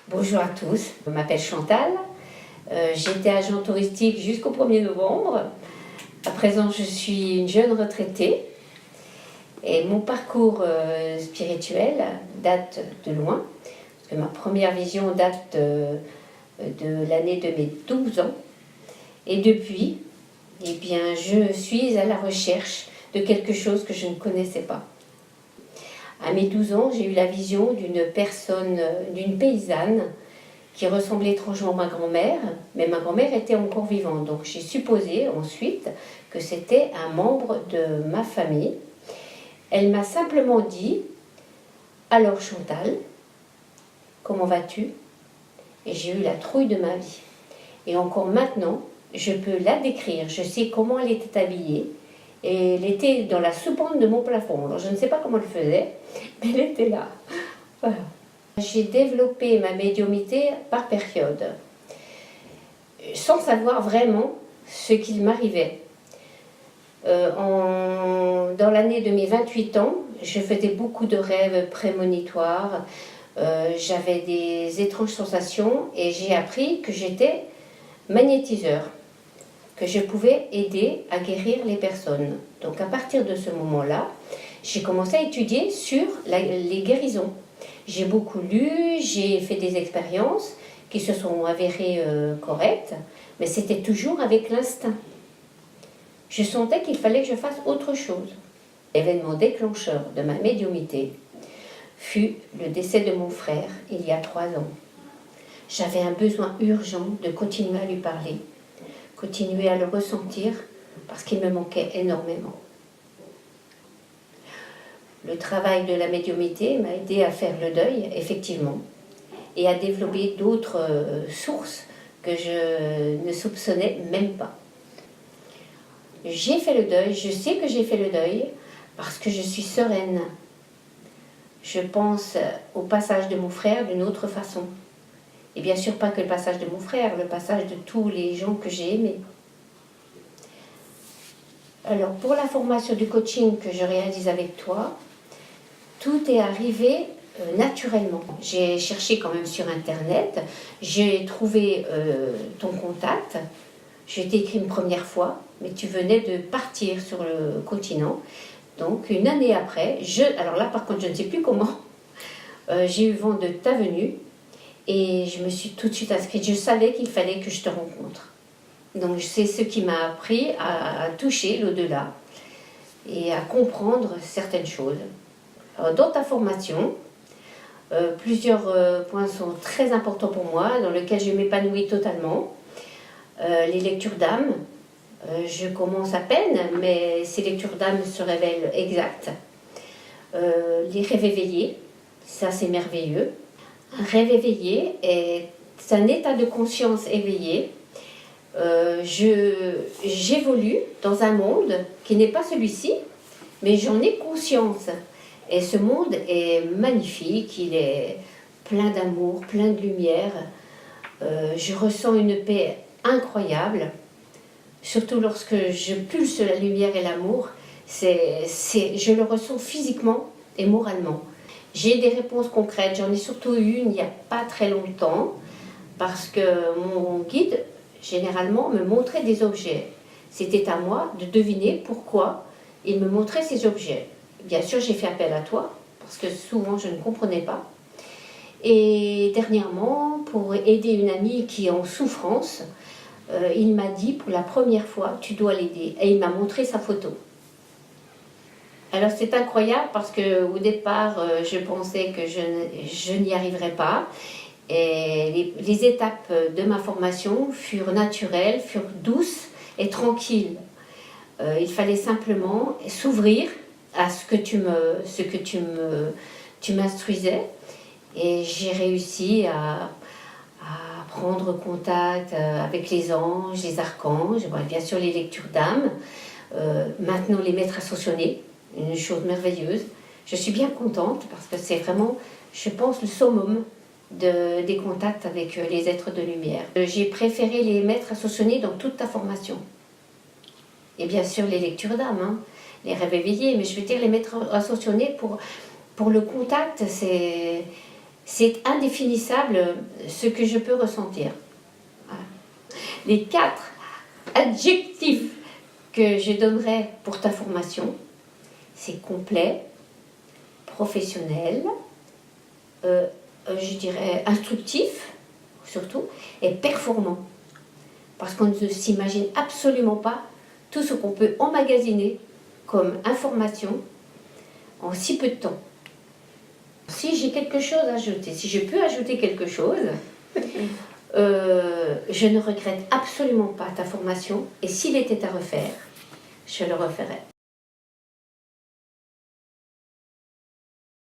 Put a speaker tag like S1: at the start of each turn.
S1: Bonjour à tous, je m'appelle Chantal, j'étais agent touristique jusqu'au 1er novembre. À présent, je suis une jeune retraitée et mon parcours spirituel date de loin. Parce que ma première vision date de l'année de mes 12 ans. Et depuis, eh bien, je suis à la recherche de quelque chose que je ne connaissais pas. À mes 12 ans, j'ai eu la vision d'une paysanne qui ressemblait étrangement à ma grand-mère, mais ma grand-mère était encore vivante. Donc j'ai supposé ensuite que c'était un membre de ma famille. Elle m'a simplement dit « Alors Chantal, comment vas-tu ?» Et j'ai eu la trouille de ma vie. Et encore maintenant, je peux la décrire. Je sais comment elle était habillée. Et elle était dans la soupente de mon plafond. Alors je ne sais pas comment elle faisait, mais elle était là. Voilà. J'ai développé ma médiumnité par période, sans savoir vraiment ce qu'il m'arrivait. Dans l'année de mes 28 ans, je faisais beaucoup de rêves prémonitoires, j'avais des étranges sensations et j'ai appris que j'étais magnétiseur, que je pouvais aider à guérir les personnes. Donc à partir de ce moment-là, j'ai commencé à étudier sur les guérisons. J'ai beaucoup lu, j'ai fait des expériences qui se sont avérées correctes, mais c'était toujours avec l'instinct. Je sentais qu'il fallait que je fasse autre chose. L'événement déclencheur de ma médiumnité fut le décès de mon frère il y a 3 ans. J'avais un besoin urgent de continuer à lui parler, continuer à le ressentir, parce qu'il me manquait énormément. Le travail de la médiumnité m'a aidé à faire le deuil, effectivement, et à développer d'autres sources que je ne soupçonnais même pas. J'ai fait le deuil, je sais que j'ai fait le deuil, parce que je suis sereine. Je pense au passage de mon frère d'une autre façon. Et bien sûr pas que le passage de mon frère, le passage de tous les gens que j'ai aimés. Alors pour la formation du coaching que je réalise avec toi, tout est arrivé naturellement. J'ai cherché quand même sur internet, j'ai trouvé ton contact, je t'ai écrit une première fois, mais tu venais de partir sur le continent. Donc une année après, alors là par contre je ne sais plus comment, j'ai eu vent de ta venue et je me suis tout de suite inscrite. Je savais qu'il fallait que je te rencontre. Donc c'est ce qui m'a appris à toucher l'au-delà et à comprendre certaines choses. Alors, dans ta formation, plusieurs points sont très importants pour moi, dans lesquels je m'épanouis totalement. Les lectures d'âme, je commence à peine, mais ces lectures d'âme se révèlent exactes. Les rêves éveillés, ça c'est merveilleux. Un rêve éveillé est un état de conscience éveillé. J'évolue dans un monde qui n'est pas celui-ci, mais j'en ai conscience. Et ce monde est magnifique, il est plein d'amour, plein de lumière. Je ressens une paix incroyable, surtout lorsque je pulse la lumière et l'amour. Je le ressens physiquement et moralement. J'ai des réponses concrètes, j'en ai surtout eu il n'y a pas très longtemps, parce que mon guide, généralement, me montrait des objets. C'était à moi de deviner pourquoi il me montrait ces objets. Bien sûr, j'ai fait appel à toi, parce que souvent je ne comprenais pas. Et dernièrement, pour aider une amie qui est en souffrance, il m'a dit pour la première fois, tu dois l'aider. Et il m'a montré sa photo. Alors c'est incroyable parce qu'au départ, je pensais que je n'y arriverais pas. Et les étapes de ma formation furent naturelles, furent douces et tranquilles. Il fallait simplement s'ouvrir à ce que tu m'instruisais, et j'ai réussi à prendre contact avec les anges, les archanges, bien sûr les lectures d'âme, maintenant les maîtres ascensionnés, une chose merveilleuse. Je suis bien contente parce que c'est vraiment, je pense, le summum des contacts avec les êtres de lumière. J'ai préféré les maîtres ascensionnés dans toute ta formation. Et bien sûr les lectures d'âme, hein, les rêves éveillés, mais je veux dire les maîtres ascensionnés pour le contact, c'est indéfinissable ce que je peux ressentir. Voilà. Les 4 adjectifs que je donnerais pour ta formation, c'est complet, professionnel, je dirais instructif, surtout, et performant. Parce qu'on ne s'imagine absolument pas tout ce qu'on peut emmagasiner comme information en si peu de temps. Si j'ai quelque chose à ajouter, si je peux ajouter quelque chose, je ne regrette absolument pas ta formation, et s'il était à refaire, je le referais.